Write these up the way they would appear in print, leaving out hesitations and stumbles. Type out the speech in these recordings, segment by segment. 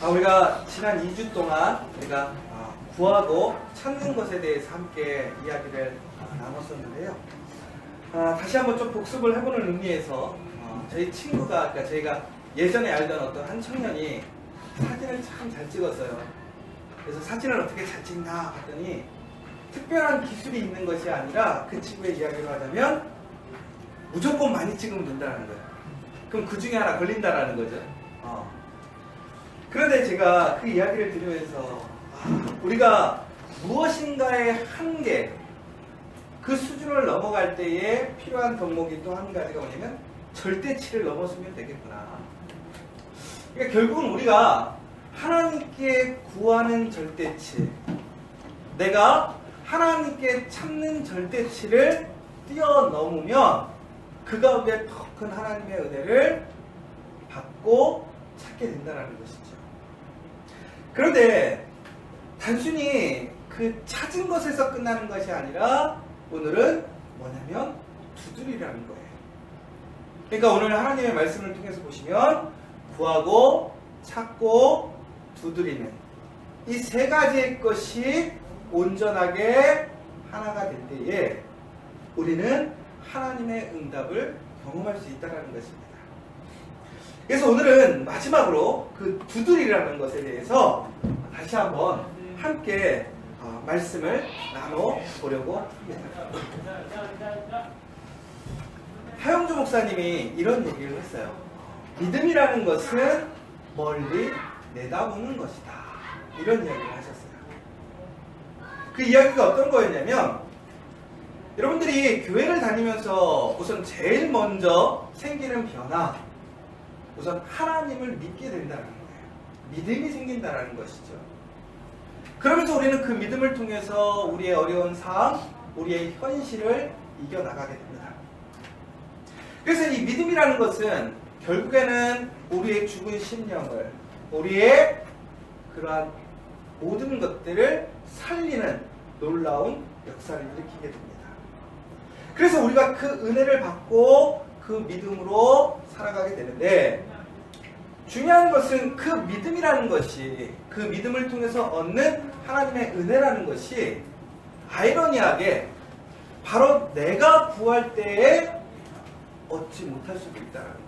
우리가 지난 2주 동안 우리가 구하고 찾는 것에 대해서 함께 이야기를 나눴었는데요. 다시 한번 좀 복습을 해보는 의미에서 저희 친구가, 그러니까 저희가 예전에 알던 어떤 한 청년이 사진을 참 잘 찍었어요. 그래서 사진을 어떻게 잘 찍나 봤더니 특별한 기술이 있는 것이 아니라 그 친구의 이야기로 하자면 무조건 많이 찍으면 된다는 거예요. 그럼 그 중에 하나 걸린다라는 거죠. 그런데 제가 그 이야기를 들으면서 우리가 무엇인가의 한계, 그 수준을 넘어갈 때에 필요한 덕목이 또 한 가지가 뭐냐면 절대치를 넘어서면 되겠구나. 그러니까 결국은 우리가 하나님께 구하는 절대치, 내가 하나님께 찾는 절대치를 뛰어넘으면 그 가운데 더 큰 하나님의 은혜를 받고 찾게 된다는 것이죠. 그런데 단순히 그 찾은 것에서 끝나는 것이 아니라 오늘은 뭐냐면 두드리라는 거예요. 그러니까 오늘 하나님의 말씀을 통해서 보시면 구하고 찾고 두드리는 이 세 가지의 것이 온전하게 하나가 될 때에 우리는 하나님의 응답을 경험할 수 있다는 것입니다. 그래서 오늘은 마지막으로 그 두드리라는 것에 대해서 다시 한번 함께 말씀을 나눠보려고 합니다. 하영주 목사님이 이런 얘기를 했어요. 믿음이라는 것은 멀리 내다보는 것이다. 이런 이야기를 하셨어요. 그 이야기가 어떤 거였냐면 여러분들이 교회를 다니면서 우선 제일 먼저 생기는 변화, 우선 하나님을 믿게 된다는 거예요. 믿음이 생긴다는 것이죠. 그러면서 우리는 그 믿음을 통해서 우리의 어려운 상황, 우리의 현실을 이겨나가게 됩니다. 그래서 이 믿음이라는 것은 결국에는 우리의 죽은 심령을, 우리의 그러한 모든 것들을 살리는 놀라운 역사를 일으키게 됩니다. 그래서 우리가 그 은혜를 받고 그 믿음으로 살아가게 되는데 중요한 것은 그 믿음이라는 것이, 그 믿음을 통해서 얻는 하나님의 은혜라는 것이 아이러니하게 바로 내가 구할 때에 얻지 못할 수도 있다는 거예요.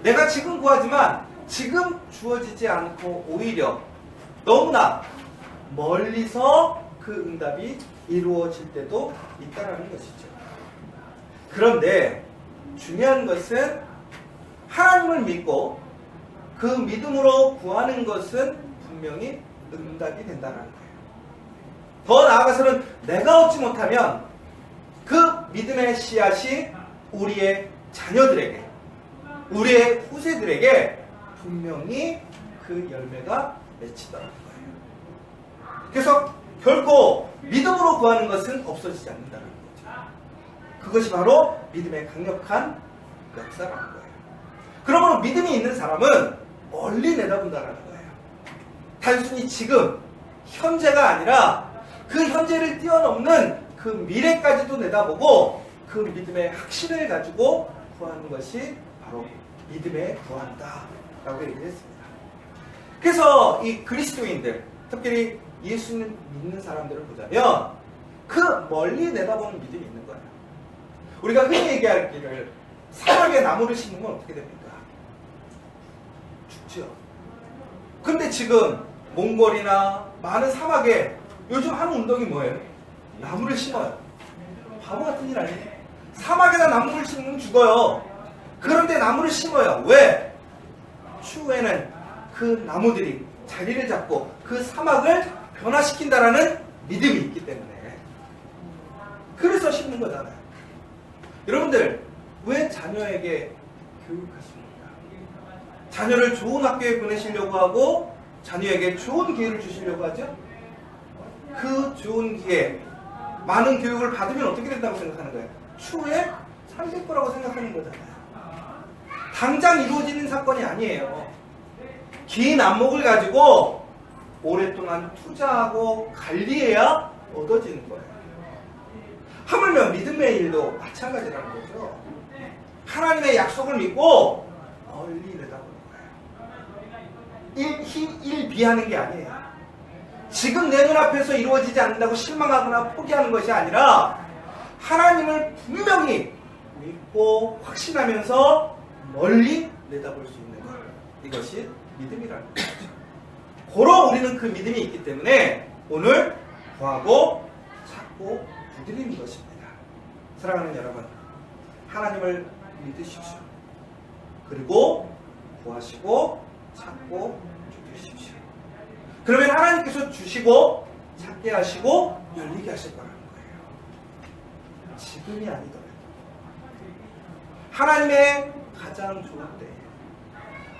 내가 지금 구하지만 지금 주어지지 않고 오히려 너무나 멀리서 그 응답이 이루어질 때도 있다는 것이죠. 그런데 중요한 것은 하나님을 믿고 그 믿음으로 구하는 것은 분명히 응답이 된다는 거예요. 더 나아가서는 내가 얻지 못하면 그 믿음의 씨앗이 우리의 자녀들에게, 우리의 후세들에게 분명히 그 열매가 맺히더라는 거예요. 그래서 결코 믿음으로 구하는 것은 없어지지 않는다는 거죠. 그것이 바로 믿음의 강력한 역사라는 거예요. 그러므로 믿음이 있는 사람은 멀리 내다본다는 거예요. 단순히 지금, 현재가 아니라 그 현재를 뛰어넘는 그 미래까지도 내다보고 그 믿음의 확신을 가지고 구하는 것이 바로 믿음의 구한다 라고 얘기를 했습니다. 그래서 이 그리스도인들, 특별히 예수를 믿는 사람들을 보자면 그 멀리 내다보는 믿음이 있는 거예요. 우리가 흔히 얘기하기를 사막에 나무를 심으면 어떻게 됩니까? 죽죠. 근데 지금 몽골이나 많은 사막에 요즘 하는 운동이 뭐예요? 나무를 심어요. 바보 같은 일 아니에요? 사막에다 나무를 심으면 죽어요. 그런데 나무를 심어요. 왜? 추후에는 그 나무들이 자리를 잡고 그 사막을 변화시킨다라는 믿음이 있기 때문에 그래서 심는 거잖아요. 여러분들 왜 자녀에게 교육하십니까? 자녀를 좋은 학교에 보내시려고 하고 자녀에게 좋은 기회를 주시려고 하죠? 그 좋은 기회, 많은 교육을 받으면 어떻게 된다고 생각하는 거예요? 추후에 잘 될 거라고 생각하는 거잖아요. 당장 이루어지는 사건이 아니에요. 긴 안목을 가지고 오랫동안 투자하고 관리해야 얻어지는 거예요. 하물며 믿음의 일도 마찬가지라는 거죠. 하나님의 약속을 믿고 멀리 내다보는 거예요. 일비하는 게 아니에요. 지금 내 눈앞에서 이루어지지 않는다고 실망하거나 포기하는 것이 아니라 하나님을 분명히 믿고 확신하면서 멀리 내다볼 수 있는 것. 이것이 믿음이라는 거죠. 고로 우리는 그 믿음이 있기 때문에 오늘 구하고 찾고 두드리는 것입니다. 사랑하는 여러분, 하나님을 믿으십시오. 그리고 구하시고 찾고 두드리십시오. 그러면 하나님께서 주시고 찾게 하시고 열리게 하실 거라는 거예요. 지금이 아니더라도 하나님의 가장 좋은 때에,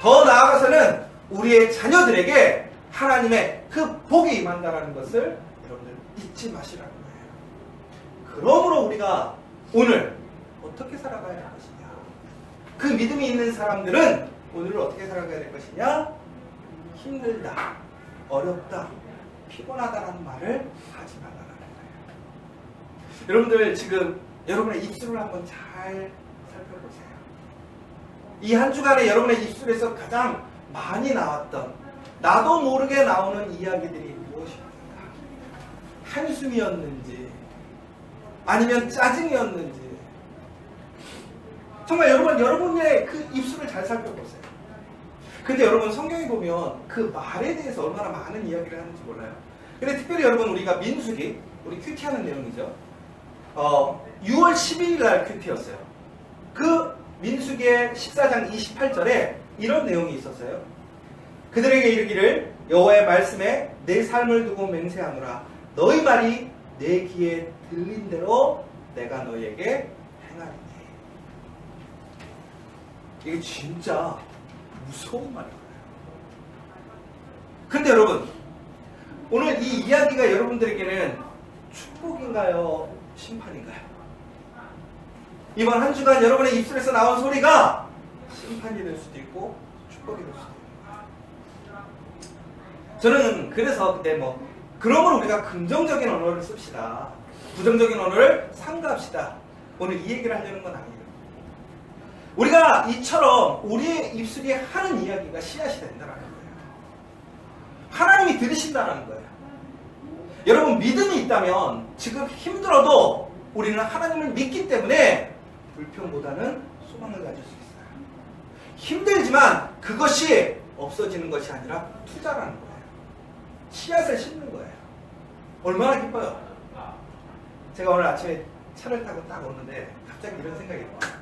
더 나아가서는 우리의 자녀들에게 하나님의 그 복이 임한다는 것을 여러분들 잊지 마시라는 거예요. 그러므로 우리가 오늘 어떻게 살아가야 할 것이냐, 그 믿음이 있는 사람들은 오늘을 어떻게 살아가야 될 것이냐, 힘들다, 어렵다, 피곤하다라는 말을 하지 말라는 거예요. 여러분들 지금 여러분의 입술을 한번 잘 살펴보세요. 이 한 주간에 여러분의 입술에서 가장 많이 나왔던, 나도 모르게 나오는 이야기들이 무엇입니까? 한숨이었는지 아니면 짜증이었는지, 정말 여러분의 그 입술을 잘 살펴보세요. 근데 여러분, 성경에 보면 그 말에 대해서 얼마나 많은 이야기를 하는지 몰라요. 근데 특별히 여러분, 우리가 민수기, 우리 큐티하는 내용이죠. 6월 12일 날 큐티였어요. 그 민수기의 14장 28절에 이런 내용이 있었어요. 그들에게 이르기를 여호와의 말씀에 내 삶을 두고 맹세하노라. 너희 말이 내 귀에 들린 대로 내가 너희에게 행하리니. 이게 진짜 무서운 말이에요. 근데 여러분, 오늘 이 이야기가 여러분들에게는 축복인가요? 심판인가요? 이번 한 주간 여러분의 입술에서 나온 소리가 심판이 될 수도 있고 축복이 될 수도 있고. 저는 그래서 그때 그러므로 우리가 긍정적인 언어를 씁시다, 부정적인 언어를 삼가합시다, 오늘 이 얘기를 하려는 건 아니에요. 우리가 이처럼 우리의 입술이 하는 이야기가 씨앗이 된다는 거예요. 하나님이 들으신다는 거예요. 여러분, 믿음이 있다면 지금 힘들어도 우리는 하나님을 믿기 때문에 불평보다는 소망을 가질 수 있어요. 힘들지만 그것이 없어지는 것이 아니라 투자라는 거예요. 씨앗을 심는 거예요. 얼마나 기뻐요. 제가 오늘 아침에 차를 타고 딱 오는데 갑자기 이런 생각이 들어요.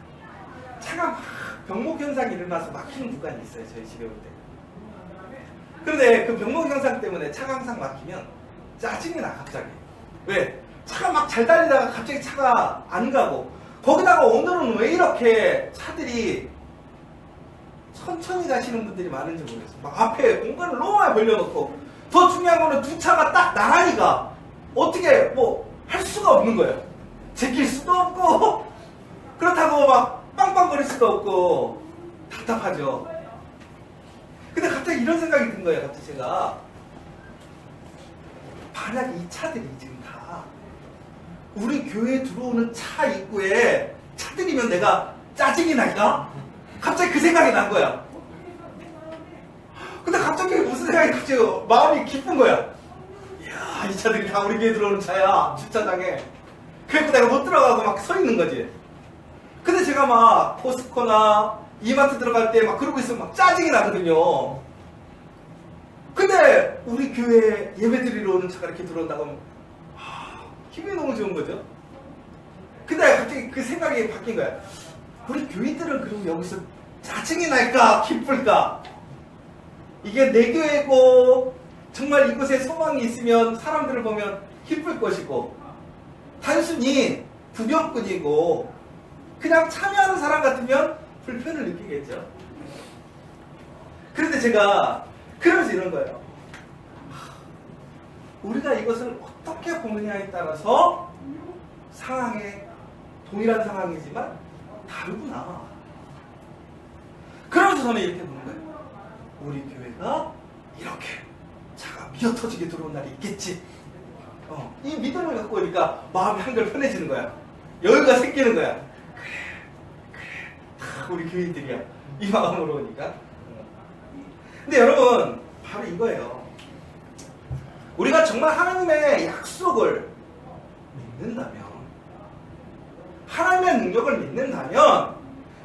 차가 막 병목 현상이 일어나서 막히는 구간이 있어요, 저희 집에 올 때. 그런데 그 병목 현상 때문에 차가 항상 막히면 짜증이 나, 갑자기. 왜? 차가 막 잘 달리다가 갑자기 차가 안 가고, 거기다가 오늘은 왜 이렇게 차들이 천천히 가시는 분들이 많은지 모르겠어요. 막 앞에 공간을 너무 많이 벌려놓고, 더 중요한 거는 두 차가 딱 나란히 가. 어떻게 할 수가 없는 거예요. 제낄 수도 없고, 그렇다고 막 빵빵거릴 수도 없고 답답하죠. 근데 갑자기 이런 생각이 든 거예요. 갑자기 제가, 만약에 이 차들이 지금 다 우리 교회에 들어오는 차 입구에 차들이면 내가 짜증이 날까? 갑자기 그 생각이 난 거야. 근데 갑자기 무슨 생각이 갑자기 마음이 기쁜 거야. 이야, 이 차들이 다 우리 교회에 들어오는 차야, 주차장에. 그래서 내가 못 들어가고 막 서 있는 거지. 근데 제가 막 포스코나 이마트 들어갈 때 막 그러고 있으면 막 짜증이 나거든요. 근데 우리 교회 예배 드리러 오는 차가 이렇게 들어온다고 하면 기분이 너무 좋은 거죠. 근데 갑자기 그 생각이 바뀐 거야. 우리 교인들은 그럼 여기서 짜증이 날까 기쁠까? 이게 내 교회고 정말 이곳에 소망이 있으면 사람들을 보면 기쁠 것이고, 단순히 구경꾼이고 그냥 참여하는 사람 같으면 불편을 느끼겠죠. 그런데 제가 그러면서 이런 거예요. 우리가 이것을 어떻게 보느냐에 따라서 상황에 동일한 상황이지만 다르구나. 그러면서 저는 이렇게 보는 거예요. 우리 교회가 이렇게 차가 미어터지게 들어온 날이 있겠지. 이 믿음을 갖고 오니까 마음이 한결 편해지는 거야. 여유가 생기는 거야. 그래, 다 우리 교인들이야. 이 마음으로 오니까. 근데 여러분, 이거예요. 우리가 정말 하나님의 약속을 믿는다면, 하나님의 능력을 믿는다면,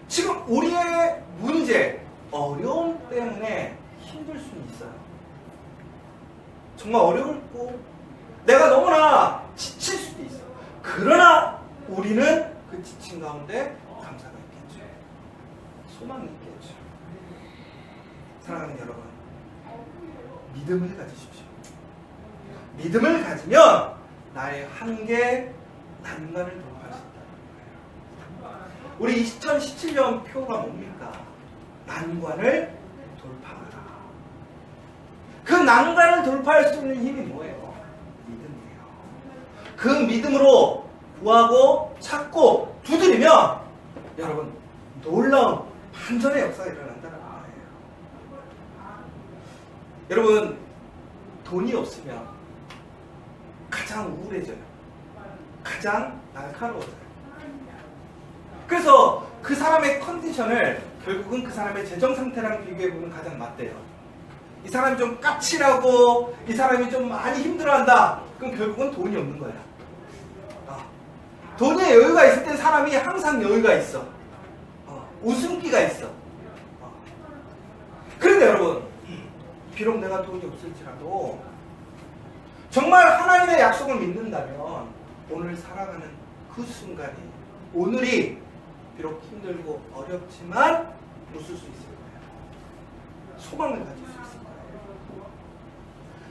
지금 우리의 문제, 어려움 때문에 힘들 수는 있어요. 정말 어렵고 내가 너무나 지칠 수도 있어. 그러나 우리는 그 지친 가운데 감사가 있겠죠. 소망이 있겠죠. 사랑하는 여러분, 믿음을 가지십시오. 믿음을 가지면 나의 한계, 난관을 돌파할 수 있다는 거예요. 우리 2017년 표가 뭡니까? 난관을 돌파하라. 그 난관을 돌파할 수 있는 힘이 뭐예요? 믿음이에요. 그 믿음으로 구하고 찾고 두드리면 여러분 놀라운 반전의 역사가 일어난다는 거예요. 여러분 돈이 없으면 가장 우울해져요. 가장 날카로워져요. 그래서 그 사람의 컨디션을 결국은 그 사람의 재정 상태랑 비교해보면 가장 맞대요. 이 사람이 좀 까칠하고 이 사람이 좀 많이 힘들어한다. 그럼 결국은 돈이 없는 거야. 돈에 여유가 있을 땐 사람이 항상 여유가 있어. 웃음기가 있어. 그런데 여러분, 비록 내가 돈이 없을지라도 정말 하나님의 약속을 믿는다면 오늘 살아가는 그 순간이, 오늘이 비록 힘들고 어렵지만 웃을 수 있을 거예요. 소망을 가질 수 있을 거예요.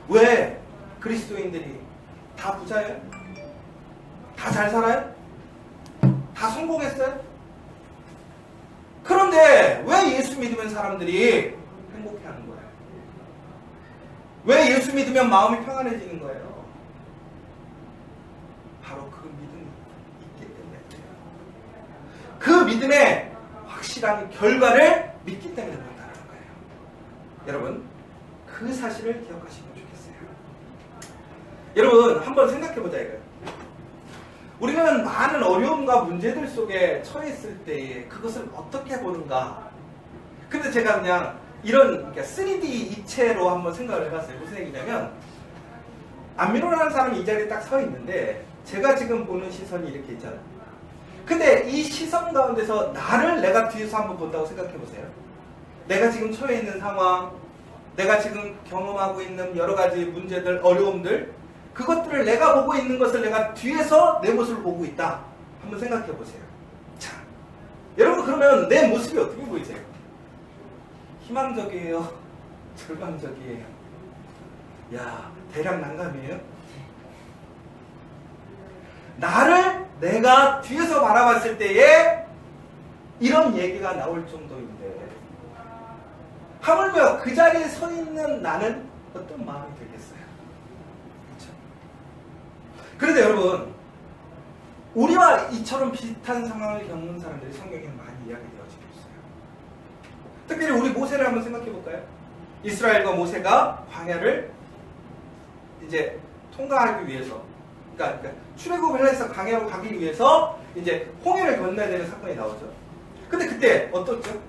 왜 그리스도인들이 다 부자예요? 다 잘 살아요? 다 성공했어요? 그런데 왜 예수 믿으면 사람들이 행복해하는 거예요? 왜 예수 믿으면 마음이 평안해지는 거예요? 바로 그 믿음이 있기 때문에 그래요. 그 믿음의 확실한 결과를 믿기 때문에 그런다는 거예요. 여러분, 그 사실을 기억하시면 좋겠어요. 여러분, 한번 생각해보자 이거예요. 우리는 많은 어려움과 문제들 속에 처했을 때 그것을 어떻게 보는가. 근데 제가 그냥 이런 3D 입체로 한번 생각을 해봤어요. 무슨 얘기냐면, 안민호라는 사람이 이 자리에 딱 서 있는데 제가 지금 보는 시선이 이렇게 있잖아요. 근데 이 시선 가운데서 나를 내가 뒤에서 한번 본다고 생각해보세요. 내가 지금 처해 있는 상황, 내가 지금 경험하고 있는 여러 가지 문제들, 어려움들, 그것들을 내가 보고 있는 것을 내가 뒤에서 내 모습을 보고 있다. 한번 생각해 보세요. 자, 여러분 그러면 내 모습이 어떻게 보이세요? 희망적이에요? 절망적이에요? 야, 대략 난감이에요? 나를 내가 뒤에서 바라봤을 때에 이런 얘기가 나올 정도인데, 하물며 그 자리에 서 있는 나는 어떤 마음이 들겠어요? 그런데 여러분, 우리와 이처럼 비슷한 상황을 겪는 사람들이 성경에 많이 이야기되어지고 있어요. 특별히 우리 모세를 한번 생각해 볼까요? 이스라엘과 모세가 광야를 이제 통과하기 위해서, 그러니까 출애굽을 해서 광야로 가기 위해서 이제 홍해를 건너야 되는 사건이 나오죠. 근데 그때 어떻죠?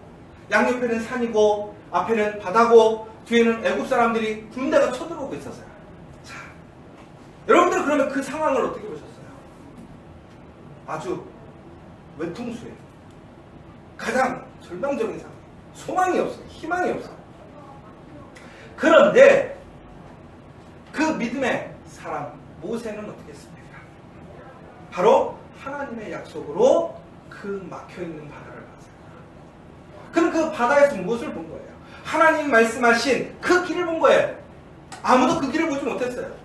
양옆에는 산이고 앞에는 바다고 뒤에는 애굽 사람들이 군대가 쳐들어오고 있었어요. 여러분들 그러면 그 상황을 어떻게 보셨어요? 아주 외통수예요. 가장 절망적인 상황. 소망이 없어요. 희망이 없어요. 그런데 그 믿음의 사람 모세는 어떻게 했습니까? 바로 하나님의 약속으로 그 막혀있는 바다를 봤어요. 그럼 그 바다에서 무엇을 본 거예요? 하나님 말씀하신 그 길을 본 거예요. 아무도 그 길을 보지 못했어요.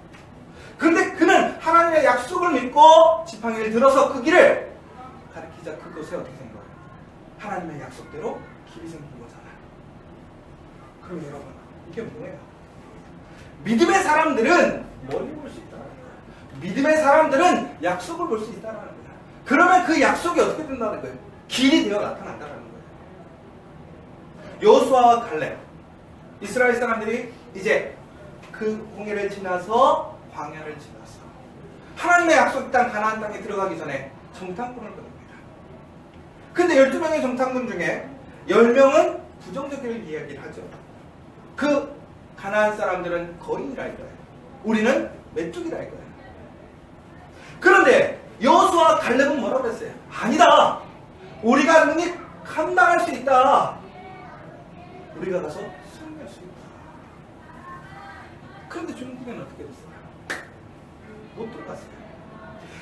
그런데 그는 하나님의 약속을 믿고 지팡이를 들어서 그 길을 가리키자 그곳에 어떻게 된 거예요? 하나님의 약속대로 길이 생긴 거잖아요. 그럼 여러분, 이게 뭐예요? 믿음의 사람들은 멀리 볼 수 있다는 거예요. 믿음의 사람들은 약속을 볼 수 있다는 거예요. 그러면 그 약속이 어떻게 된다는 거예요? 길이 되어 나타난다는 거예요. 여호수아와 갈렙, 이스라엘 사람들이 이제 그 홍해를 지나서 광야를 지나서 하나님의 약속 땅 가나안 땅에 들어가기 전에 정탐꾼을 보냅니다. 근데 12명의 정탐꾼 중에 10명은 부정적인 이야기를 하죠. 그 가나안 사람들은 거인이라 이거예요. 우리는 메뚜기라 이거예요. 그런데 여호수아와 갈렙은 뭐라고 그랬어요? 아니다. 우리가 능히 감당할 수 있다. 우리가 가서 승리할 수 있다. 그런데 중국에는 어떻게 됐어요? 못 들어갔어요.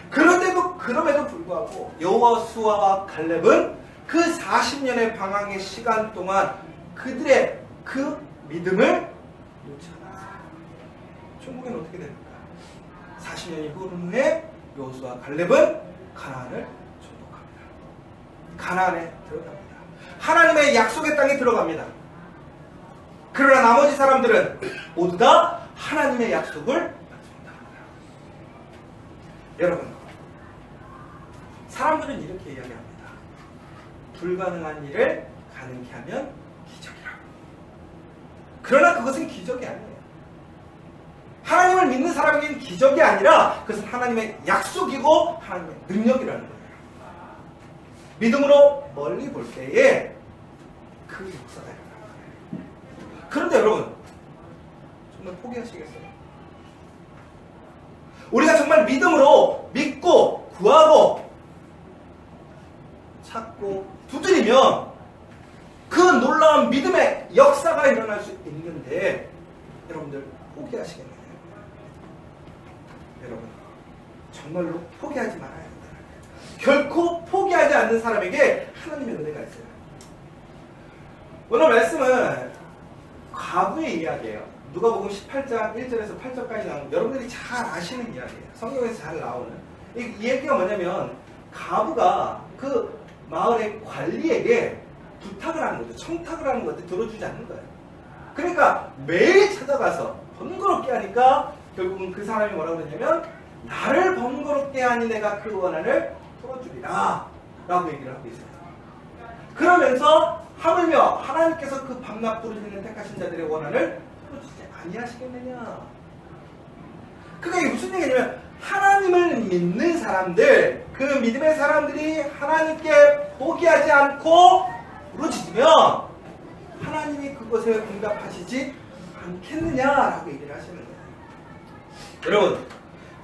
그럼에도 불구하고 여호수아와 갈렙은 그 40년의 방황의 시간 동안 그들의 그 믿음을 놓지 않았어요. 중국에는 어떻게 됩니까? 40년이 흐른 후에 여호수아와 갈렙은 가나안을 정복합니다. 가나안에 들어갑니다. 하나님의 약속의 땅에 들어갑니다. 그러나 나머지 사람들은 모두 다 하나님의 약속을 받지 못합니다. 여러분, 사람들은 이렇게 이야기합니다. 불가능한 일을 가능케 하면 기적이라고. 그러나 그것은 기적이 아니에요. 하나님을 믿는 사람에게는 기적이 아니라 그것은 하나님의 약속이고 하나님의 능력이라는 거예요. 믿음으로 멀리 볼 때에 그 역사가 일어납니다. 그런데 여러분, 정말 포기하시겠어요? 우리가 정말 믿음으로 믿고 구하고 찾고 두드리면 그 놀라운 믿음의 역사가 일어날 수 있는데 여러분들 포기하시겠나요? 여러분, 정말로 포기하지 말아야 된다. 결코 포기하지 않는 사람에게 하나님의 은혜가 있어요. 오늘 말씀은 과부의 이야기예요. 누가복음 18장 1절에서 8절까지 나오는, 여러분들이 잘 아시는 이야기예요. 성경에서 잘 나오는. 이 얘기가 뭐냐면 과부가 그 마을의 관리에게 부탁을 하는 거죠. 청탁을 하는 것을 들어주지 않는 거예요. 그러니까 매일 찾아가서 번거롭게 하니까 결국은 그 사람이 뭐라고 그러냐면 나를 번거롭게 하니 내가 그 원한을 풀어주리라 라고 얘기를 하고 있어요. 그러면서 하물며 하나님께서 그 밤낮 부르짖는 택하신 자들의 원한을 풀어주지 아니하시겠느냐. 그게 무슨 얘기냐면 하나님을 믿는 사람들, 그 믿음의 사람들이 하나님께 포기하지 않고 부르짖으면 하나님이 그것에 응답하시지 않겠느냐라고 얘기를 하시는 거예요. 여러분,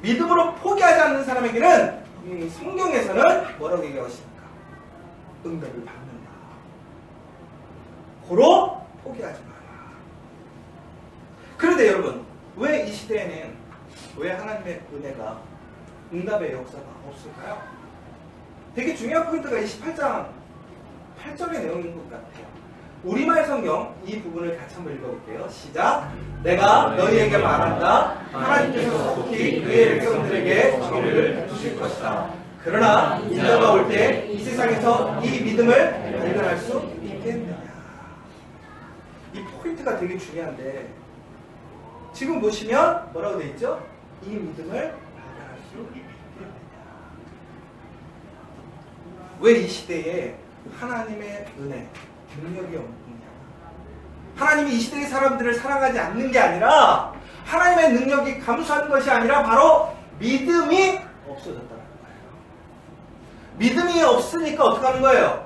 믿음으로 포기하지 않는 사람에게는 이 성경에서는 뭐라고 얘기하고 있습니까? 응답을 받는다. 고로 포기하지 마라. 그런데 여러분, 왜 이 시대에는 왜 하나님의 은혜가 응답의 역사가 없을까요? 되게 중요한 포인트가 28장 8절의 내용인 것 같아요. 우리말 성경 이 부분을 같이 한번 읽어볼게요. 시작. 내가 너희에게 말한다. 하나님께서 속히 그의 백성들에게 정의를 주실 것이다. 그러나 인자가 올 때 이 세상에서 이 믿음을 발견할 수 있겠느냐. 이 포인트가 되게 중요한데 지금 보시면 뭐라고 되어 있죠? 이 믿음을 발견할 수 있겠느냐. 왜 이 시대에 하나님의 은혜, 능력이 없느냐. 하나님이 이 시대의 사람들을 사랑하지 않는 게 아니라 하나님의 능력이 감소하는 것이 아니라 바로 믿음이 없어졌다는 거예요. 믿음이 없으니까 어떻게 하는 거예요?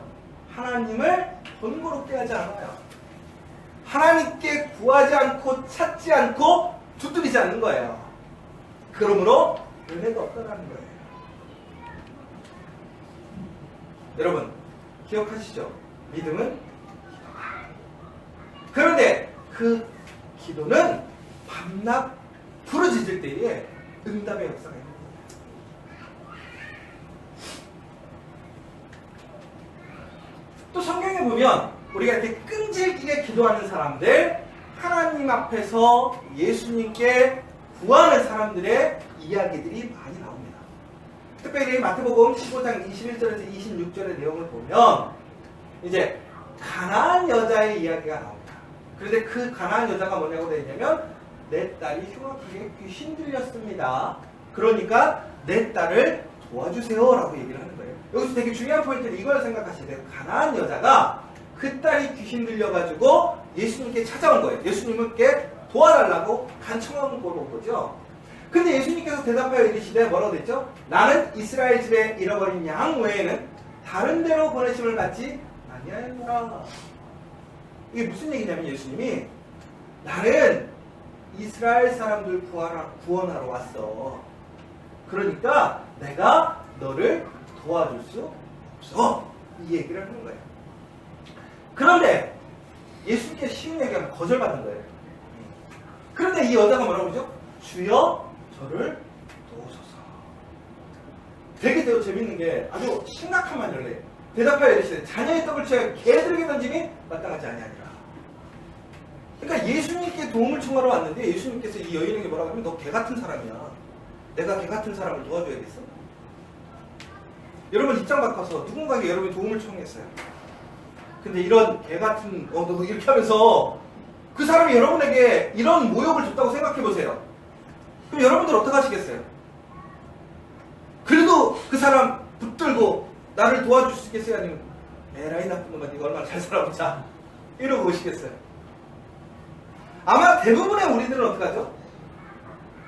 하나님을 번거롭게 하지 않아요. 하나님께 구하지 않고 찾지 않고 두드리지 않는 거예요. 그러므로 은혜가 없다는 거예요. 여러분, 기억하시죠? 믿음은 기도다. 그런데 그 기도는 밤낮 부르짖을 때에 응답의 역사가 있는 거예요. 또 성경에 보면 우리가 이렇게 끈질기게 기도하는 사람들, 하나님 앞에서 예수님께 구하는 사람들의 이야기들이 많이 나옵니다. 특별히 마태복음 15장 21절에서 26절의 내용을 보면 이제 가나안 여자의 이야기가 나옵니다. 그런데 그 가나안 여자가 뭐냐고 되어 있냐면 내 딸이 흉악하게 귀신 들렸습니다. 그러니까 내 딸을 도와주세요 라고 얘기를 하는 거예요. 여기서 되게 중요한 포인트는 이걸 생각하셔야 돼요. 가나안 여자가 그 딸이 귀신 들려가지고 예수님께 찾아온 거예요. 예수님께 도와달라고 간청한 거로 보죠. 근데 예수님께서 대답하여 이르시되 뭐라고 됐죠? 나는 이스라엘 집에 잃어버린 양 외에는 다른 데로 보내심을 받지 아니하였노라. 이게 무슨 얘기냐면 예수님이 나는 이스라엘 사람들 구원하러 왔어. 그러니까 내가 너를 도와줄 수 없어. 이 얘기를 하는 거예요. 그런데 예수님께 쉬운 얘기하면 거절받은 거예요. 그런데 이 여자가 뭐라고 그러죠? 주여 저를 도우소서. 되게 재밌는 게 아주 심각한 말이래요. 대답하여 이르시되 자녀의 떡을 취하여 개들에게 던짐이 마땅하지 아니하니라. 그러니까 예수님께 도움을 청하러 왔는데 예수님께서 이 여인에게 뭐라고 하면 너 개 같은 사람이야. 내가 개 같은 사람을 도와줘야겠어? 여러분 입장 바꿔서 누군가에게 여러분이 도움을 청했어요. 근데 이런 개 같은 너 이렇게 하면서 그 사람이 여러분에게 이런 모욕을 줬다고 생각해 보세요. 그럼 여러분들 어떻게 하시겠어요? 그래도 그 사람 붙들고 나를 도와줄 수 있겠어요? 아니면 에라이 나쁜 놈아 네가 얼마나 잘 살아보자 이러고 오시겠어요? 아마 대부분의 우리들은 어떻게 하죠?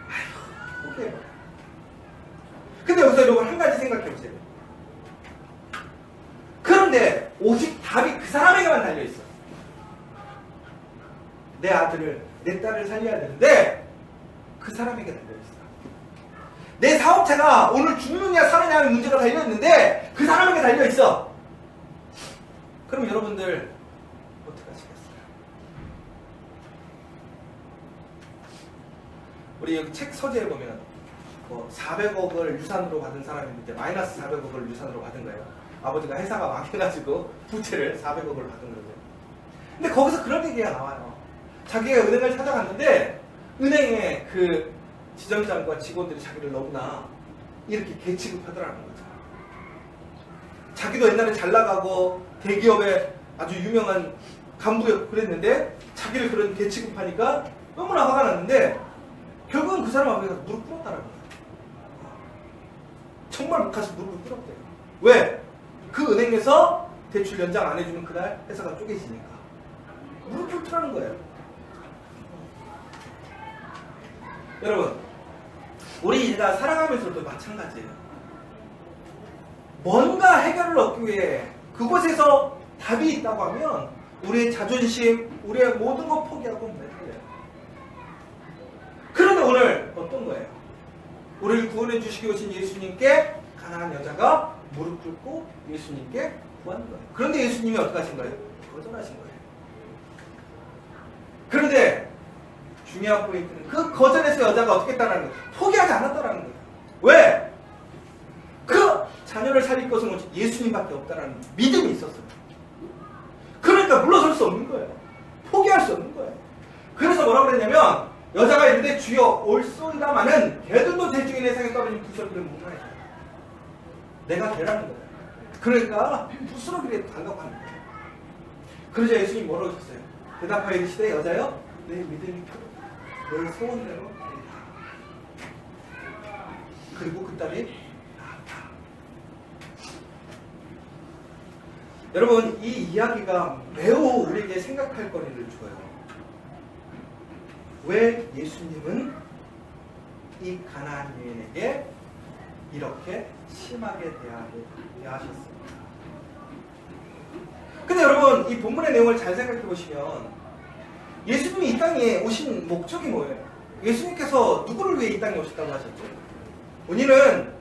아휴 오케이. 근데 여기서 여러분 한 가지 생각해 보세요. 그런데 오직 답이 그 사람에게만 달려있어. 내 아들을 내 딸을 살려야 되는데 그 사람에게 달려있어. 내 사업체가 오늘 죽느냐 사느냐 하는 문제가 달려있는데 그 사람에게 달려있어. 그럼 여러분들 어떻게 하시겠어요? 우리 여기 책 서재에 보면 400억을 유산으로 받은 사람이 있는데 마이너스 400억을 유산으로 받은 거예요. 아버지가 회사가 망해가지고 부채를 400억을 받은 거죠. 근데 거기서 그런 얘기가 나와요. 자기가 은행을 찾아갔는데 은행에 그 지점장과 직원들이 자기를 너무나 이렇게 개취급하더라는 거죠. 자기도 옛날에 잘 나가고 대기업에 아주 유명한 간부였고 그랬는데 자기를 그런 개취급하니까 너무나 화가 났는데 결국은 그 사람 앞에 가서 무릎 꿇었다는 거예요. 정말 못 가서 무릎을 꿇었대요. 왜? 그 은행에서 대출 연장 안 해주면 그날 회사가 쪼개지니까 무릎 꿇으라는 거예요. 여러분 우리가 살아가면서도 마찬가지예요. 뭔가 해결을 얻기 위해 그곳에서 답이 있다고 하면 우리의 자존심, 우리의 모든 것 포기하고 매달려요. 그런데 오늘 어떤 거예요? 우리를 구원해 주시기 오신 예수님께 가난한 여자가 무릎 꿇고 예수님께 구하는 거예요. 그런데 예수님이 어떻게 하신 거예요? 거절하신 거예요. 그런데 중요한 포인트는 그 거절에서 여자가 어떻게 했다는 거예요? 포기하지 않았다는 거예요. 왜? 그 자녀를 살릴 것은 오직 예수님밖에 없다는 믿음이 있었어요. 그러니까 물러설 수 없는 거예요. 포기할 수 없는 거예요. 그래서 뭐라고 그랬냐면 여자가 이르되 주여 올소이다마는 개들도 대중의 내상에 떨어진 부스러기를 못 하네. 내가 되라는 거예요. 그러니까 부스러기를 달라고 하는 거예요. 그러자 예수님이 뭐라고 하셨어요? 대답하여 이르시되 여자여 내 믿음이 크고 내 소원대로 되리라. 그리고 그 딸이 나았다. 여러분 이 이야기가 매우 우리에게 생각할 거리를 줘요. 왜 예수님은 이 가나안 여인에게 이렇게 심하게 대하셨습니까? 근데 여러분 이 본문의 내용을 잘 생각해 보시면 예수님이 이 땅에 오신 목적이 뭐예요? 예수님께서 누구를 위해 이 땅에 오셨다고 하셨죠? 본인은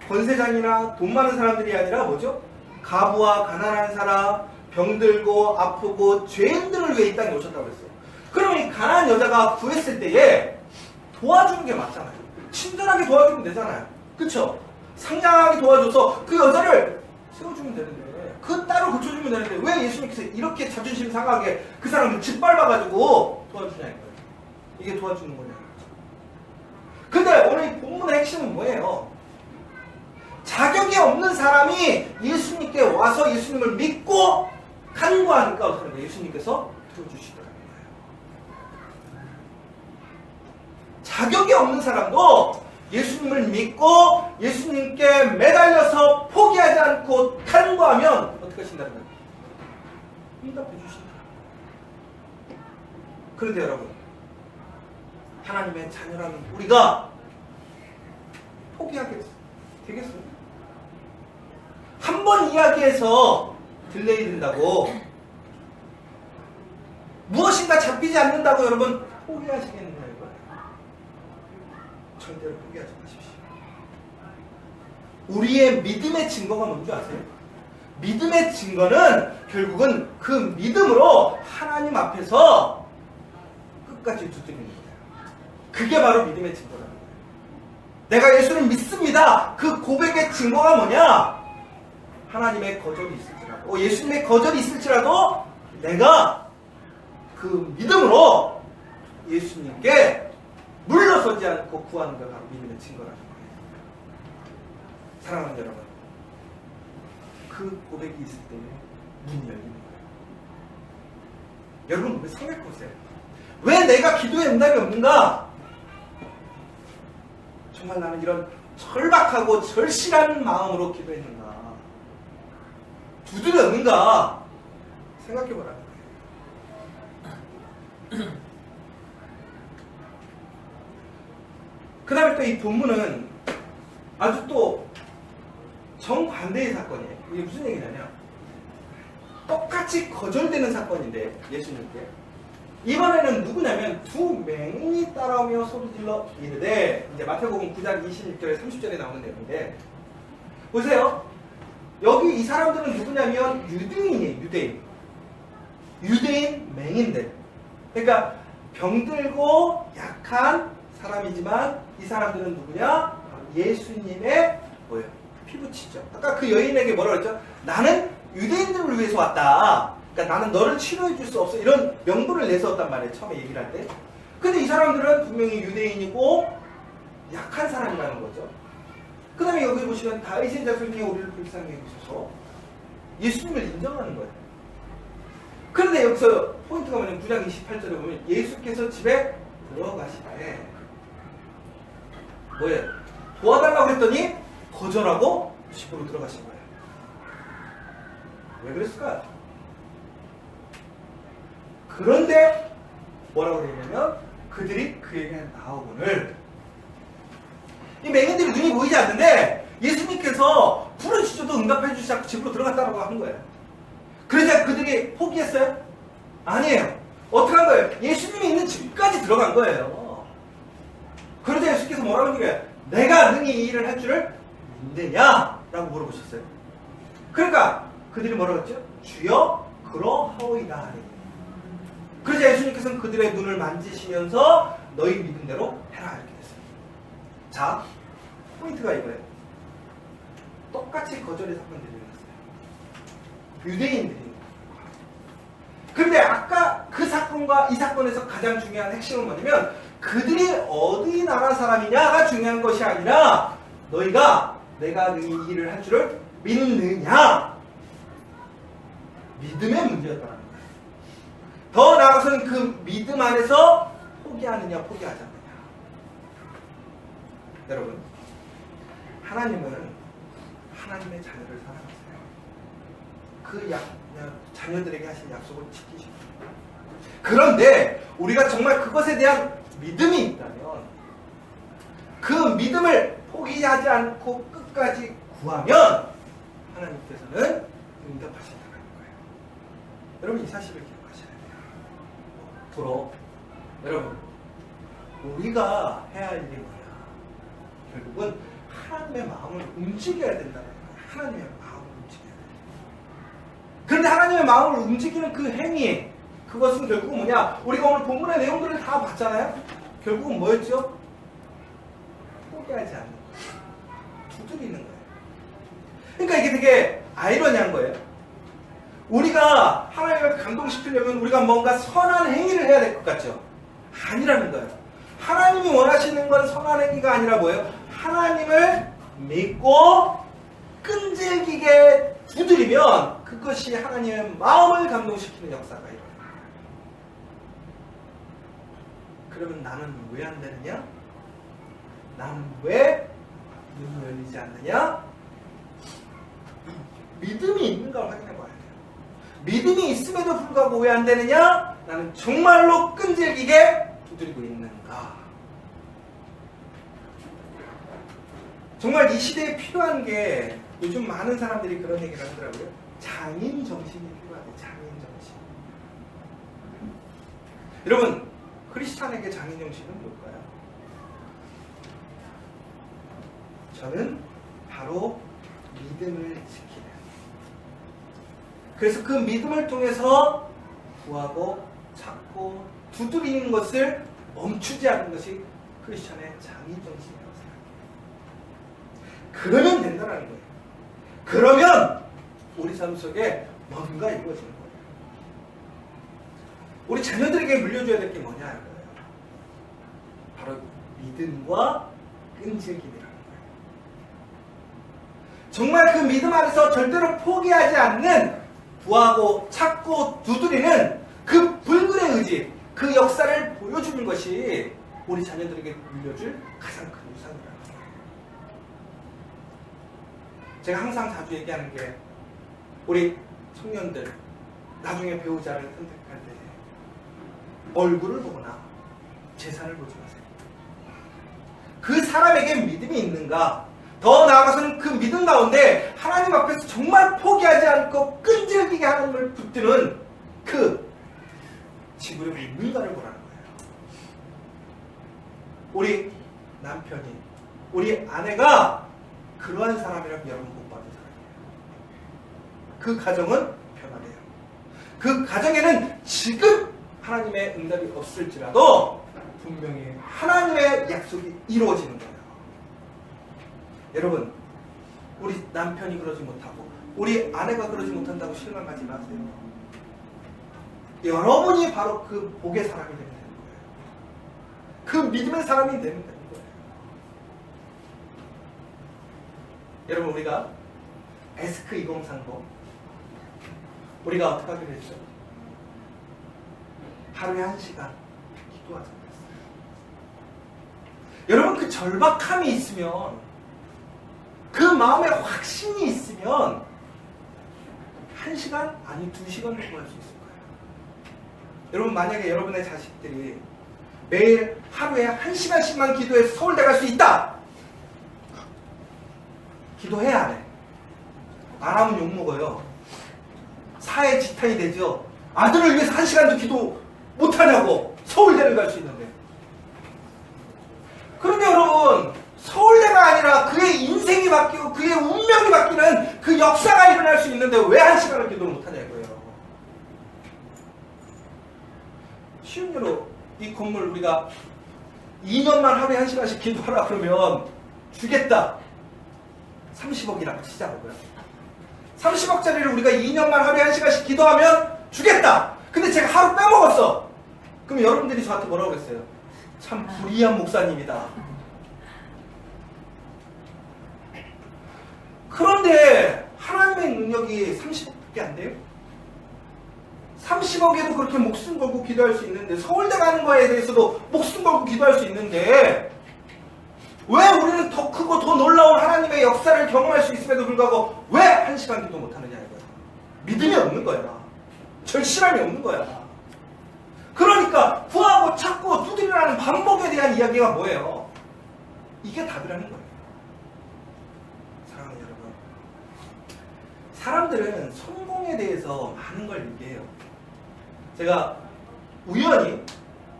권세장이나 돈 많은 사람들이 아니라 뭐죠? 가부와 가난한 사람, 병들고 아프고 죄인들을 위해 이 땅에 오셨다고 했어요. 그럼 이 가난한 여자가 구했을 때에 도와주는 게 맞잖아요. 친절하게 도와주면 되잖아요. 그쵸? 상냥하게 도와줘서 그 여자를 세워주면 되는데 그 딸을 고쳐주면 되는데 왜 예수님께서 이렇게 자존심 상하게 그 사람을 짓밟아가지고 도와주냐는 거예요. 이게 도와주는 거냐. 근데 오늘 이 본문의 핵심은 뭐예요? 자격이 없는 사람이 예수님께 와서 예수님을 믿고 간구하니까 어떻게 하는 거예요? 예수님께서 들어주시더라는 거예요. 자격이 없는 사람도 예수님을 믿고 예수님께 매달려서 포기하지 않고 간구하면 어떻게 하신다는 거예요? 응답해 주신다. 그런데 여러분 하나님의 자녀라는 우리가 포기하겠어요? 되겠어요? 한 번 이야기해서 딜레이 된다고 무엇인가 잡히지 않는다고 여러분 포기하시겠느냐 이거예요. 절대로 포기하지 마십시오. 우리의 믿음의 증거가 뭔지 아세요? 믿음의 증거는 결국은 그 믿음으로 하나님 앞에서 끝까지 두드리는 거예요. 그게 바로 믿음의 증거라는 거예요. 내가 예수를 믿습니다. 그 고백의 증거가 뭐냐? 하나님의 거절이 있을지라도, 예수님의 거절이 있을지라도 내가 그 믿음으로 예수님께 물러서지 않고 구하는 게 바로 믿음의 증거라는 거예요. 사랑하는 여러분, 그 고백이 있을 때 문이 열리는 거예요. 여러분 왜 생각해 보세요. 왜 내가 기도에 응답이 없는가? 정말 나는 이런 절박하고 절실한 마음으로 기도했는가? 두드렸는가? 생각해 보라는 거예요. 그 다음에 또 이 본문은 아주 또 정반대의 사건이에요. 이게 무슨 얘기냐면 똑같이 거절되는 사건인데 예수님께 이번에는 누구냐면 두 맹인이 따라오며 소리질러 이르되, 이제 마태복음 9장 26절에 30절에 나오는 내용인데 보세요. 여기 이 사람들은 누구냐면 유대인이에요. 유대인 맹인들. 그러니까 병들고 약한 사람이지만 이 사람들은 누구냐? 예수님의 뭐예요? 피부치죠. 아까 그 여인에게 뭐라고 했죠? 나는 유대인들을 위해서 왔다. 그러니까 나는 너를 치료해 줄 수 없어. 이런 명분을 내세웠단 말이에요. 처음에 얘기를 할 때. 근데 이 사람들은 분명히 유대인이고 약한 사람이라는 거죠. 그 다음에 여기 보시면 다윗의 자손이 우리를 불쌍히 여기셔서 예수님을 인정하는 거예요. 그런데 여기서 포인트가 뭐냐면 9장 28절에 보면 예수께서 집에 들어가시되 뭐예요? 도와달라고 했더니 거절하고 집으로 들어가신 거예요. 왜 그랬을까요? 그런데 뭐라고 그랬냐면 그들이 그에게 나오거늘, 이 맹인들이 눈이 보이지 않는데 예수님께서 부르시셔도 응답해 주시지 않고 집으로 들어갔다고 한 거예요. 그러자 그들이 포기했어요? 아니에요. 어떻게 한 거예요? 예수님이 있는 집까지 들어간 거예요. 그러자 예수께서 뭐라고 하는 거예요? 내가 능히 이 일을 할 줄을 믿느냐? 라고 물어보셨어요. 그러니까 그들이 뭐라고 했죠? 주여 그러하오이다. 그러자 예수님께서는 그들의 눈을 만지시면서 너희 믿음대로 해라 이렇게 됐어요. 자, 포인트가 이거예요. 똑같이 거절의 사건들이 일어났어요. 유대인들이. 그런데 아까 그 사건과 이 사건에서 가장 중요한 핵심은 뭐냐면 그들이 어디 나라 사람이냐가 중요한 것이 아니라 너희가 내가 이 일을 할 줄을 믿느냐, 믿음의 문제였다는 거예요. 더 나아가서는 그 믿음 안에서 포기하느냐 포기하지 않느냐. 여러분, 하나님은 하나님의 자녀를 사랑하세요. 그 자녀들에게 하신 약속을 지키십니다. 그런데 우리가 정말 그것에 대한 믿음이 있다면 그 믿음을 포기하지 않고 끝까지 구하면 하나님께서는 응답하신다는 거예요. 여러분 이 사실을 기억하셔야 돼요. 도로 여러분 우리가 해야 할 일이 뭐냐? 결국은 하나님의 마음을 움직여야 된다는 거예요. 하나님의 마음을 움직여야 돼요. 그런데 하나님의 마음을 움직이는 그 행위, 그것은 결국은 뭐냐? 우리가 오늘 본문의 내용들을 다 봤잖아요. 결국은 뭐였죠? 포기하지 않는 거예요. 두드리는 거예요. 그러니까 이게 되게 아이러니한 거예요. 우리가 하나님을 감동시키려면 우리가 뭔가 선한 행위를 해야 될 것 같죠? 아니라는 거예요. 하나님이 원하시는 건 선한 행위가 아니라 뭐예요? 하나님을 믿고 끈질기게 두드리면 그것이 하나님의 마음을 감동시키는 역사가 일어나요. 그러면 나는 왜 안 되느냐? 나는 왜 눈이 열리지 않느냐? 믿음이 있는 걸 확인해 봐야 돼요. 믿음이 있음에도 불구하고 왜 안 되느냐? 나는 정말로 끈질기게 두드리고 있는가? 정말 이 시대에 필요한 게 요즘 많은 사람들이 그런 얘기를 하더라고요. 장인 정신이 필요하대. 장인 정신. 여러분, 크리스찬에게 장인 정신은 뭘까요? 저는 바로 믿음을 지키는. 그래서 그 믿음을 통해서 구하고 찾고 두드리는 것을 멈추지 않는 것이 크리스천의 장기정신이라고 생각해요. 그러면 된다는 거예요. 그러면 우리 삶 속에 뭔가 이루어지는 거예요. 우리 자녀들에게 물려줘야 될 게 뭐냐 이거예요. 바로 믿음과 끈질김이라는 거예요. 정말 그 믿음 안에서 절대로 포기하지 않는 구하고 찾고 두드리는 그 불굴의 의지, 그 역사를 보여주는 것이 우리 자녀들에게 물려줄 가장 큰 유산이라는 거예요. 제가 항상 자주 얘기하는 게 우리 청년들 나중에 배우자를 선택할 때 얼굴을 보거나 재산을 보지 마세요. 그 사람에게 믿음이 있는가, 더 나아가서는 그 믿음 가운데 하나님 앞에서 정말 포기하지 않고 끈질기게 하나님을 붙드는 그 지구를 믿는가를 보라는 거예요. 우리 남편이, 우리 아내가 그러한 사람이라면 여러분 못 받은 사람이에요. 그 가정은 변화돼요. 그 가정에는 지금 하나님의 응답이 없을지라도 분명히 하나님의 약속이 이루어지는 거예요. 여러분, 우리 남편이 그러지 못하고 우리 아내가 그러지 못한다고 실망하지 마세요. 여러분이 바로 그 복의 사람이 되면 되는 거예요. 그 믿음의 사람이 되면 되는 거예요. 여러분, 우리가 에스크 2030 우리가 어떻게 하기로 했죠? 하루에 1시간 기도하자고 했어요. 여러분, 그 절박함이 있으면, 그 마음에 확신이 있으면 1시간 아니 2시간 기도할 수 있을 거예요. 여러분, 만약에 여러분의 자식들이 매일 하루에 1시간씩만 기도해서 서울대 갈 수 있다! 기도해야 안 해. 안 하면 욕먹어요. 사회 지탄이 되죠. 아들을 위해서 1시간도 기도 못하냐고. 서울대를 갈 수 있는데. 그런데 여러분, 서울대가 아니라 그의 인생이 바뀌고 그의 운명이 바뀌는 그 역사가 일어날 수 있는데 왜 1시간을 기도를 못하냐고요. 쉬운 예로 이 건물 우리가 2년만 하루에 1시간씩 기도하라 그러면 주겠다. 30억이라고 치자고요. 30억짜리를 우리가 2년만 하루에 1시간씩 기도하면 주겠다. 근데 제가 하루 빼먹었어. 그럼 여러분들이 저한테 뭐라고 그랬어요? 참 불의한 목사님이다. 그런데 하나님의 능력이 30억밖에 안 돼요? 30억에도 그렇게 목숨 걸고 기도할 수 있는데, 서울대 가는 거에 대해서도 목숨 걸고 기도할 수 있는데, 왜 우리는 더 크고 더 놀라운 하나님의 역사를 경험할 수 있음에도 불구하고 왜 1시간 기도 못하느냐 이거야. 믿음이 없는 거야. 절실함이 없는 거야. 그러니까 구하고 찾고 두드리라는 반복에 대한 이야기가 뭐예요? 이게 답이라는 거예요. 사랑하는 여러분, 사람들은 성공에 대해서 많은 걸 얘기해요. 제가 우연히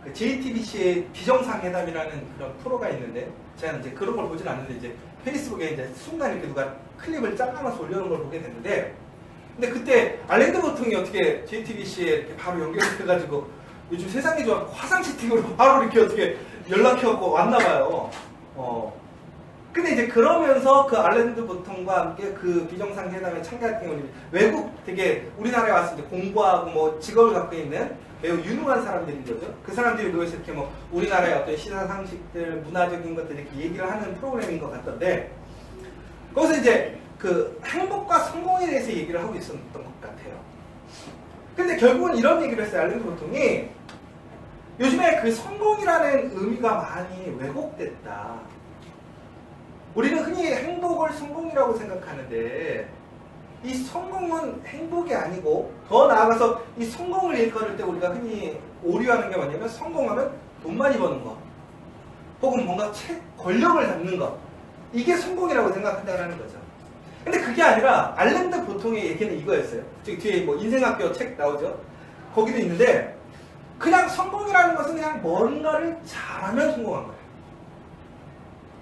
그 JTBC의 비정상회담이라는 그런 프로가 있는데, 제가 이제 그런 걸 보진 않는데 이제 페이스북에 이제 순간 이렇게 누가 클립을 잘라놔서 올려놓은 걸 보게 됐는데, 근데 그때 알랭드 보통이 어떻게 JTBC에 이렇게 바로 연결해가지고 요즘 세상이 좋아 화상 채팅으로 바로 이렇게 어떻게 연락해갖고 왔나봐요. 근데 이제 그러면서 그 알랭드 보통과 함께 그 비정상회담에 참가했던 우리 외국 되게 우리나라에 와서 이제 공부하고 뭐 직업을 갖고 있는 매우 유능한 사람들인 거죠. 그 사람들이 모여서 이렇게 뭐 우리나라의 어떤 시사 상식들, 문화적인 것들 이렇게 얘기를 하는 프로그램인 것 같던데, 거기서 이제 그 행복과 성공에 대해서 얘기를 하고 있었던 것 같아요. 근데 결국은 이런 얘기를 했어요. 알랭드 보통이 요즘에 그 성공이라는 의미가 많이 왜곡됐다. 우리는 흔히 행복을 성공이라고 생각하는데, 이 성공은 행복이 아니고 더 나아가서 이 성공을 일컬을 때 우리가 흔히 오류하는 게 뭐냐면, 성공하면 돈 많이 버는 거 혹은 뭔가 권력을 잡는 거, 이게 성공이라고 생각한다는 거죠. 근데 그게 아니라 알랭드 보통의 얘기는 이거였어요. 저기 뒤에 뭐 인생학교 책 나오죠. 거기도 있는데, 그냥 성공이라는 것은 그냥 뭔가를 잘하면 성공한 거예요.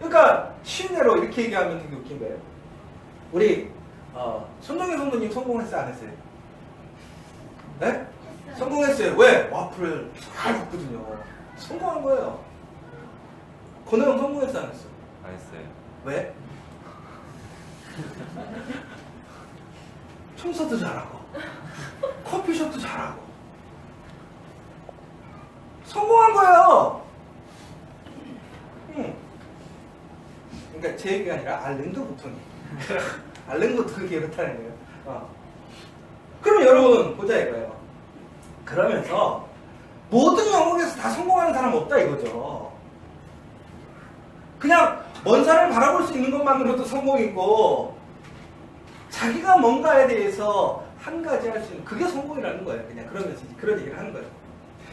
그러니까 쉬운 예로 이렇게 얘기하면 되게 웃긴 거예요. 우리 손정희 성도님 성공했어요, 안 했어요? 네? 성공했어요. 왜? 와플을 잘 굽거든요. 성공한 거예요. 건우 형 성공했어, 안 했어? 안 했어요. 왜? 청소도 잘하고 커피숍도 잘하고 성공한 거예요. 그러니까 제 얘기가 아니라 알랭도 보통이 알랭도 그렇게 그렇다는 거예요. 그러면 여러분 보자 이거예요. 그러면서 모든 영역에서 다 성공하는 사람 없다 이거죠. 그냥 먼 산을 바라볼 수 있는 것만으로도 성공이고 자기가 뭔가에 대해서 한 가지 할 수 있는 그게 성공이라는 거예요. 그냥 그러면서 그런 얘기를 하는 거예요.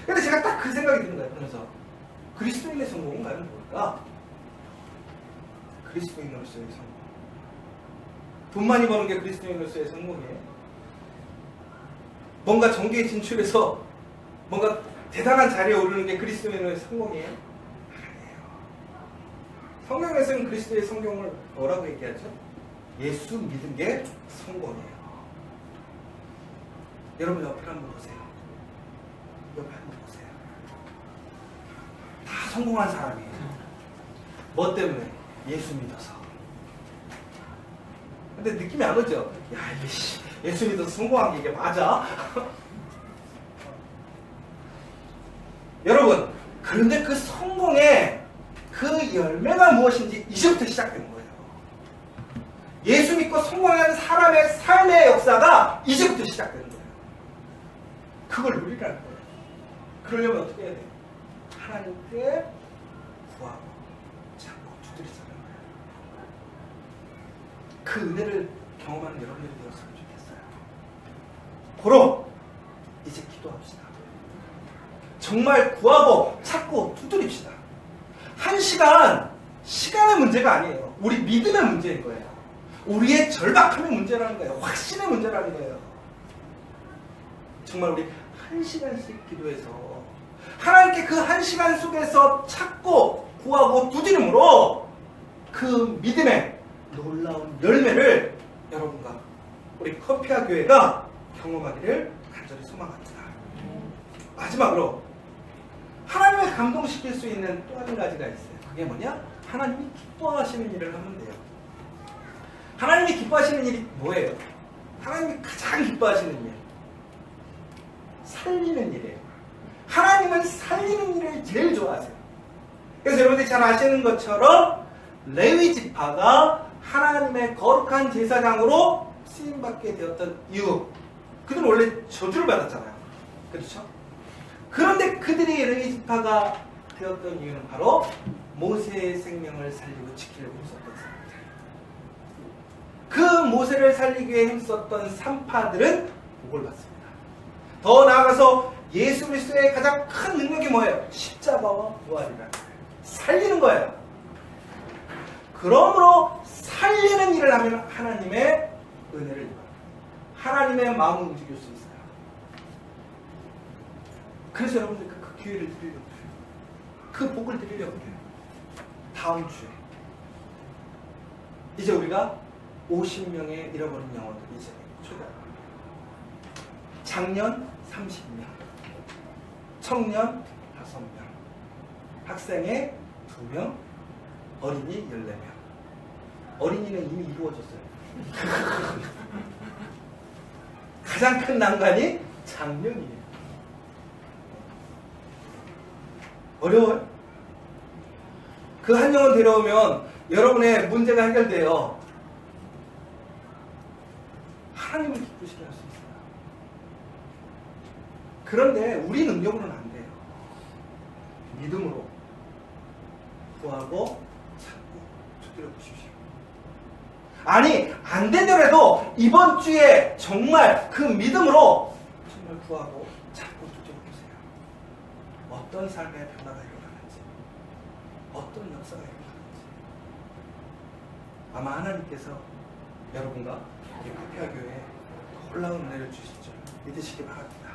근데 제가 딱 그 생각이 드는 거예요. 그러면서 그리스도인의 성공은 과연 뭘까? 그리스도인으로서의 성공. 돈 많이 버는 게 그리스도인으로서의 성공이에요. 뭔가 정계에 진출해서 뭔가 대단한 자리에 오르는 게 그리스도인의 성공이에요? 아니에요. 성경에서는 그리스도의 성공을 뭐라고 얘기하죠? 예수 믿은 게 성공이에요. 여러분 옆에 한번 보세요. 옆에 한번 보세요. 다 성공한 사람이에요. 뭐 때문에? 예수 믿어서. 근데 느낌이 안 오죠? 야, 예수 믿어서 성공한 게 이게 맞아? 여러분, 그런데 그 성공의 그 열매가 무엇인지 이제부터 시작되는 거예요. 예수 믿고 성공하는 사람의 삶의 역사가 이제부터 시작되는 거예요. 그걸 누리라는 거예요. 그러려면 어떻게 해야 돼요? 하나님께 구하고 찾고 두드리자는 거예요. 그 은혜를 경험하는 여러분들이 되었으면 좋겠어요. 고로 이제 기도합시다. 정말 구하고 찾고 두드립시다. 시간의 문제가 아니에요. 우리 믿음의 문제인 거예요. 우리의 절박함의 문제라는 거예요. 확신의 문제라는 거예요. 정말 우리 1시간씩 기도해서 하나님께 그 1시간 속에서 찾고 구하고 두드림으로 그 믿음의 놀라운 열매를 여러분과 우리 커피아 교회가 경험하기를 간절히 소망합니다. 마지막으로 하나님을 감동시킬 수 있는 또 한 가지가 있어요. 그게 뭐냐? 하나님이 기뻐하시는 일을 하면 돼요. 하나님이 기뻐하시는 일이 뭐예요? 하나님이 가장 기뻐하시는 일. 살리는 일이에요. 하나님은 살리는 일을 제일 좋아하세요. 그래서 여러분들이 잘 아시는 것처럼 레위 지파가 하나님의 거룩한 제사장으로 쓰임받게 되었던 이유, 그들은 원래 저주를 받았잖아요. 그렇죠? 그런데 그들이 레위 지파가 되었던 이유는 바로 모세의 생명을 살리고 지키려고 힘썼던 사람들. 그 모세를 살리기 위해 힘썼던 산파들은 복을 받습니다. 더 나아가서 예수 그리스도의 가장 큰 능력이 뭐예요? 십자가와 부활이라는 거예요. 살리는 거예요. 그러므로 살리는 일을 하면 하나님의 은혜를 입어요. 하나님의 마음을 움직일 수 있어요. 그래서 여러분들 그 기회를 드리려고 해요. 그 복을 드리려고 해요. 다음 주에 이제 우리가 50명의 잃어버린 영혼들 이제 초대합니다. 작년 30명, 청년 5명, 학생회 2명, 어린이 14명. 어린이는 이미 이루어졌어요. 가장 큰 난관이 작년이에요. 어려워요? 그 한 영혼 데려오면 여러분의 문제가 해결돼요. 하나님을 기쁘시게 할 수 있어요. 그런데 우리 능력으로는 안 돼요. 믿음으로 구하고 찾고 두드려 보십시오. 아니, 안 되더라도 이번 주에 정말 그 믿음으로 정말 구하고 찾고 두드려 보세요. 어떤 삶의 변화가 일어나는지, 어떤 역사가 일어나는지. 아마 하나님께서 여러분과 우리 커피아 교회에 놀라운 은혜를 주실 줄 믿으시기 바랍니다.